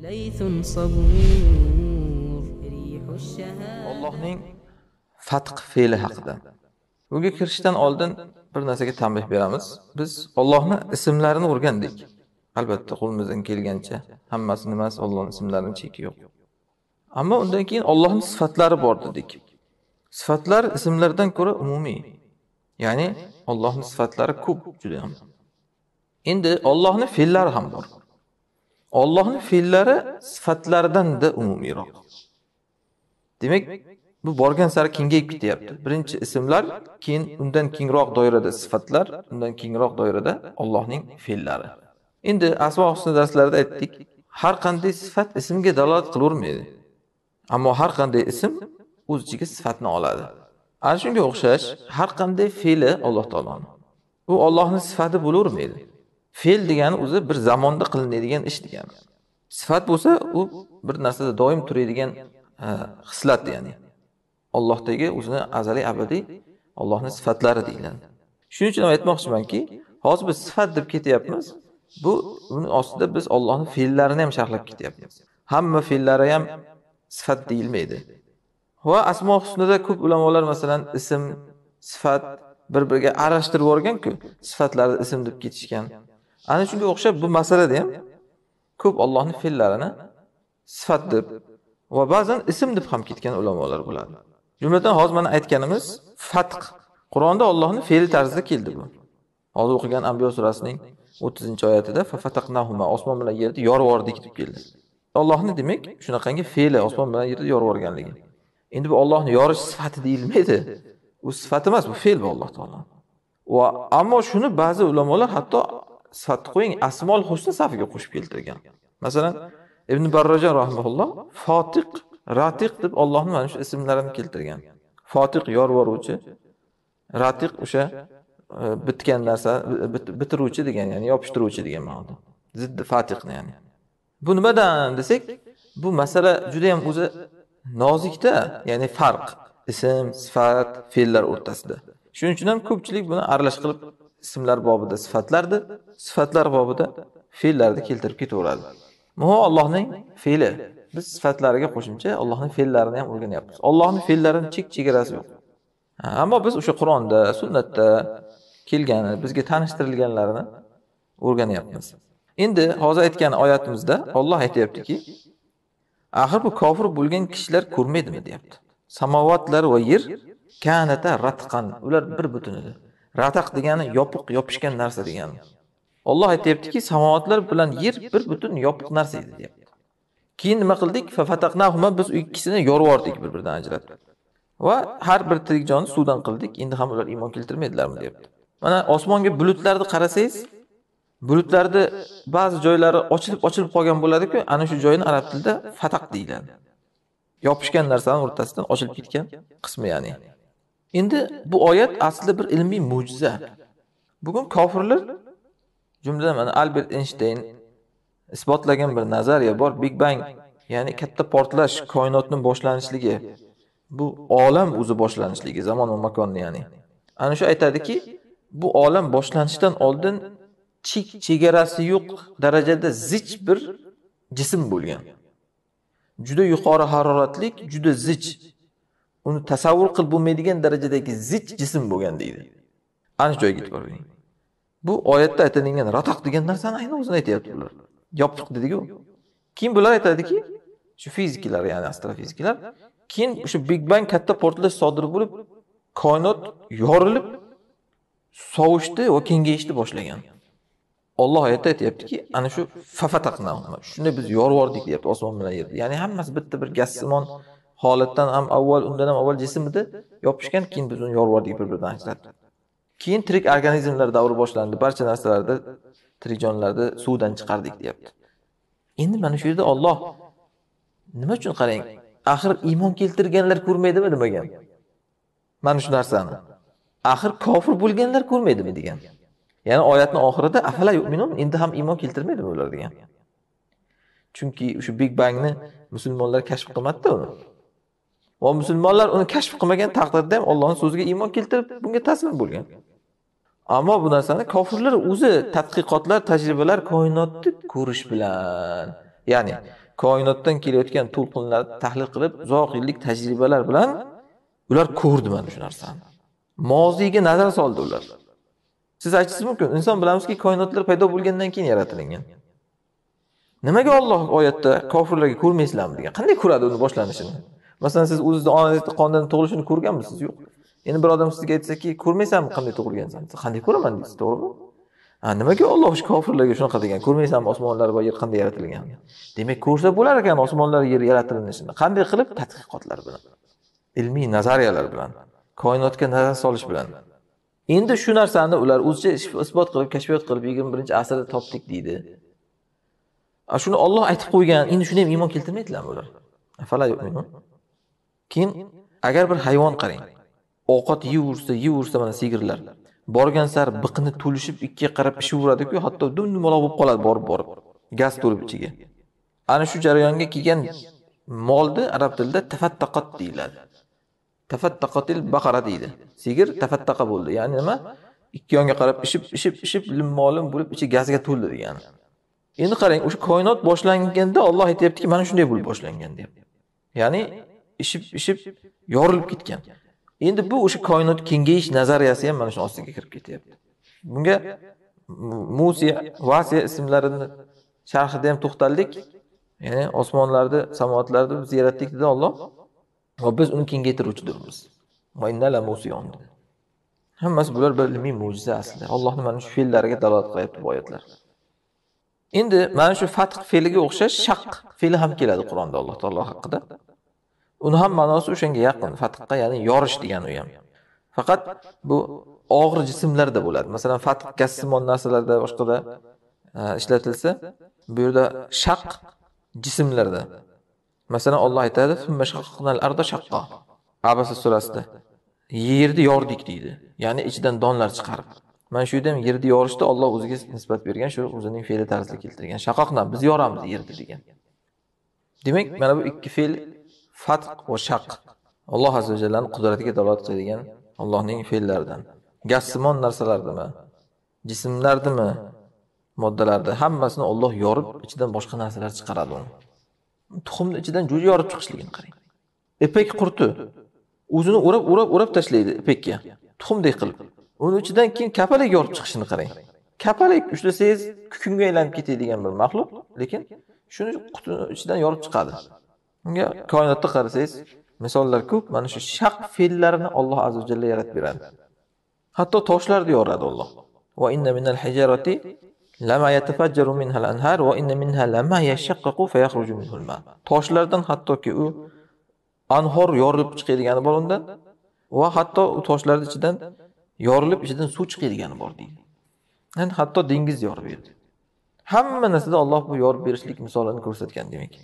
ليث صبور ريح الشهادة. Allohning fatq fe'li haqida. Bunga kirishdan oldin bir narsaga tanbeh beramiz. Biz Allohning ismlarini o'rgandik. Albatta qo'limizdan kelgancha hammasini emas, Allohning ismlarining cheki yo'q. Ammo undan keyin Allohning sifatlari bor dedik. Sifatlar ismlardan ko'ra umumiy. Ya'ni Allohning sifatlari ko'p juda ham. Endi Allohning fe'llari ham bor. Allohning fe'llari sifatlaridan-da umumiyroq. Demak, bu borgan sari kengayib ketyapti. Birinchi ismlar, keyin undan kengroq doirada sifatlar, undan kengroq doirada Allohning fe'llari. Endi asmo husna darslarida aytdik, har qanday sifat ismga dalolat qilavermaydi. Ammo har qanday ism o'z ichiga sifatni oladi. Ana shunga o'xshash har qanday fe'li Alloh taoloning. Bu Allohning sifati bo'lavermaydi. Fe'l degani o'zi bir zamonda qilinadigan ish degani. Sifat bo'lsa, u bir narsada doim turadigan xislat ya'ni. Allohdagi o'zini azaliy abadiy Allohning sifatlari deyiladi. Shuning uchun aytmoqchimanki, hozir biz sifat deb ketyapmiz. Bu uni ostida biz Allohning fe'llarini ham sharhlab ketyapmiz. Hamma fe'llari ham sifat deyilmaydi. Va asmo husnida ko'p ulamolar masalan ism, sifat bir-biriga aralashtirib o'rgan-ku, sifatlarni ism deb ketishgan. Ana shunga o'xshab bu masalada ham ko'p Allohning fe'llarini sifat deb va ba'zan ism deb ham ketgan ulamolar bo'ladi. Jumladan hozir mana aytganimiz fatq. Qur'onda Allohning fe'li tarzida keldi bu. Hozir o'qigan Anbiyo surasining 30-oyatida fafataqnahuma osmon bilan yerni yorib yubordik deb keldi. Allohning demak shunaqangi fe'li osmon bilan yerni yorib yuborganligi. Endi bu Allohning yorish sifati deyilmaydi. U sifat emas, bu fe'l bu Alloh taolo. Va ammo shuni ba'zi ulamolar hatto sifatni qo'ying, asmol husna safiga qo'shib keltirgan. Masalan, Ibn Barrojan rahimahulloh Fotiq, Ratiq deb Allohning mana shu ismlarini keltirgan. Fotiq yorvoruvchi, Ratiq o'sha bitgan narsa, bitiruvchi degan, ya'ni yopishtiruvchi degan ma'noda. Ziddi Fatiqni ya'ni. Bu nimadan desak, bu masala juda ham o'zi nozikda, ya'ni farq ism, sifat, fe'llar o'rtasida. Shuning uchun ham ko'pchilik buni aralash qilib ismlar bobida sifatlarni, sifatlar bobida fe'llarni keltirib ketaveradi. Bu Allohning fe'li. Biz sifatlariga qo'shimcha Allohning fe'llarini ham o'rganyapmiz. Allohning fe'llarining chek-chegarasi yo'q. Ammo biz o'sha Qur'onda, sunnatda kelgani, bizga tanishtirilganlarini o'rganyapmiz. Endi hozir aytgan oyatimizda Alloh aytayaptiki, axir bu kofir bo'lgan kishilar ko'rmaydimi deyapti. Samovatlar va yer kanata ratqan, ular bir butun edi. Rataq degani yopiq, yopishgan narsa degani. Alloh aytayaptiki, samovatlar bilan yer bir butun yopiq narsa edi deyapti. Keyin nima qildik? Fafataqnahuma, biz u ikkisini yorib yubordik bir-biridan ajratib. Va har bir tirik jonni suvdan qildik. Endi ham ular iymon keltirmaydilarmi deyapti. Mana osmonga bulutlarni qarasangiz, bulutlarda ba'zi joylari ochilib qolgan bo'ladi-ku, ana shu joyni arab tilida fataq deyiladi. Yopishgan narsaning o'rtasidan ochilib ketgan qismi ya'ni. Endi bu oyat aslida bir ilmiy mo'jiza. Bugun kofirlar, jumladan mana Albert Einstein isbotlagan bir nazariya bor, Big Bang, ya'ni katta portlash, koinotning boshlanishligi. Bu olam o'zi boshlanishligi, zamon va makonni ya'ni. Ana shu aytadiki, bu olam boshlanishidan oldin chegarasi yo'q darajada zich bir jism bo'lgan. Juda yuqori haroratlik, juda zich. Uni tasavvur qilib bo'lmaydigan darajadagi zich jism bo'lgan deydi. Ana shu joyga yetib boring. Bu oyatda aytilgan rataq degan narsani aynan o'zini aytayapti ular. Yopiq dediku. Keyin bular aytadiki, shu fiziklar, ya'ni astrofiziklar, keyin o'sha Big Bang katta portlash sodir bo'lib, koinot yorilib, sovushdi va kengayishni boshlagan. Alloh oyatda aytayaptiki, ana shu fafataqnahuma, shuni biz yorib yubordik deyapti osmon bilan yerni. Ya'ni hammasi bitta bir gazsimon holatdan ham avval, undan ham avval jism edi, yopishgan, keyin biz uni yorib yubordik bir-biridan ajratib. Keyin tirik organizmlar davri boshlandi. Barcha narsalarda, tirik jonlarda suvdan chiqardik deyapti. Endi mana shu yerda Alloh nima uchun qarang, axir iymon keltirganlar ko'rmaydimi demagan. Mana shu narsani. Axir kofir bo'lganlar ko'rmaydimi degan. Ya'ni oyatning oxirida afala yu'minun, endi ham iymon keltirmaydimi ular degan. Chunki o'sha Big Bangni musulmonlar kashf qilmadi uni. Va musulmonlar uni kashf qilmagan taqdirda ham Allohning so'ziga iymon keltirib bunga taslim bo'lgan. Ammo bu narsani kofirlar o'zi tadqiqotlar, tajribalar koinotni ko'rish bilan, ya'ni koinotdan kelayotgan to'lqinlarni tahlil qilib, uzoq yillik tajribalar bilan ular ko'rdi mana shu narsani. Moziyga nazar soldi ular. Siz aytishingiz mumkin, inson bilamizki, koinotlar paydo bo'lgandan keyin yaratilgan. Nimaga Alloh oyatda kofirlarga ko'rmaysizlarmi degan? Qanday ko'radi uni boshlanishini? Masalan, siz o'zingizning onangizning qonidan tug'ilishini ko'rganmisiz? Yo'q. Endi bir odam sizga aytsa-ki, ko'rmaysanmi qanday tug'ilgansan? Siz qanday ko'raman deysiz, to'g'rimi? Nimaga Alloh shu kofirlarga shunaqa degan? Ko'rmaysanmi osmonlar va yer qanday yaratilgan? Demak, ko'rsa bo'lar ekan osmonlar yer yaratilishini. Qanday qilib? Tadqiqotlar bilan, ilmiy nazariyalar bilan, koinotga nazar solish bilan. Endi shu narsani ular o'zicha isbot qilib, kashfiyot qilib 21-asrda topdik deydi. Shuni Alloh aytib qo'ygan. Endi shuni ham iymon keltirmaydilarmi ular? Afala yu'minun. Keyin agar bir hayvon qarang. Ovqat yeyursa mana sigirlar. Borgan sar biqini to'lishib ikkiga qarab ishaveradi-ku, hatto dum-dumaloq bo'lib qoladi borib. Gaz to'lib ichiga. Ana shu jarayonga kelgan molni arab tilida tafattaqat deyiladi. Tafattaqatil baqara deydi. Sigir tafattaqa bo'ldi. Ya'ni nima? Ikki yonga qarab ishib limmolim bo'lib ichi gazga to'ldi degani. Endi qarang, o'sha koinot boshlanganda Alloh aytayaptiki, mana shunday bo'lib boshlangan deb. Ya'ni ishib yorilib ketgan. Endi bu o'sha koinot kengayish nazariyasi ham mana shu ostiga kirib ketyapti. Bunga Musi, Vasiya ismlarini sharhida ham to'xtaldik. Ya'ni osmonlarni, samavotlarni biz yaratdik dedi Alloh. Va biz uni kengaytiruvchidirmiz. Va innala musiyon. Hammasi bular bir ilmiy mo'jiza aslida. Allohning mana shu fe'llariga dalolat qilyapti bu oyatlar. Endi mana shu fatq fe'liga o'xshash shaq fe'li ham keladi Qur'onda Alloh taolo haqida. Uni ham ma'nosi o'shanga yaqin, fatqqa, ya'ni yorish degani u ham. Faqat bu og'ir jismlarda bo'ladi. Masalan, fatq gassimon narsalarda, boshqada ishlatilsa, bu yerda shaq jismlarda. Masalan, Alloh aytadi: "Summa shaqqnal arda shaqqa." Abasa surasida. Yerni yordik deydi. Ya'ni ichidan donlar chiqarib. Mana shu yerda ham yerni yorishda Alloh o'ziga nisbat bergan, shu o'zining fe'li tarzida keltirgan. Shaqoqna biz yoramiz yerni degan. Demak, mana bu ikki fe'l fatq va shaq. Alloh azza va jallaning qudratiga dalolat qiladigan Allohning fe'llaridan. Gassimon narsalardimi, jismlardimi, moddalarda hammasini Alloh yorib, ichidan boshqa narsalar chiqaradi uni. Tuxumning ichidan jo'ja yorib chiqishligini qarang. Ipek qurti o'zini o'rab tashlaydi ipakka. Tuxumdek qilib. Uni ichidan keyin kapalak yorib chiqishini qarang. Kapalak ushlasangiz kukunga aylanib ketadigan bir maxluq, lekin shuni qutining ichidan yorib chiqadi. Unga koinotda qarasangiz, misollar ko'p. Mana shu shaq fe'llarini Alloh azza va jalla yaratib beradi. Hatto toshlarni yoradi Alloh. Va inna minal hijarati lama yatafajjaru minha al-anhar va inna minha lama yashaqqaqu fayakhruju minhu al-ma. Toshlardan hattoki u anhor yorilib chiqadigani bor undan va hatto u toshlarning ichidan yorilib ichidan suv chiqadigani bor deydi. Yani hatto dengiz yorib berdi. Hamma narsada Alloh bu yorib berishlik misolini ko'rsatgan demak.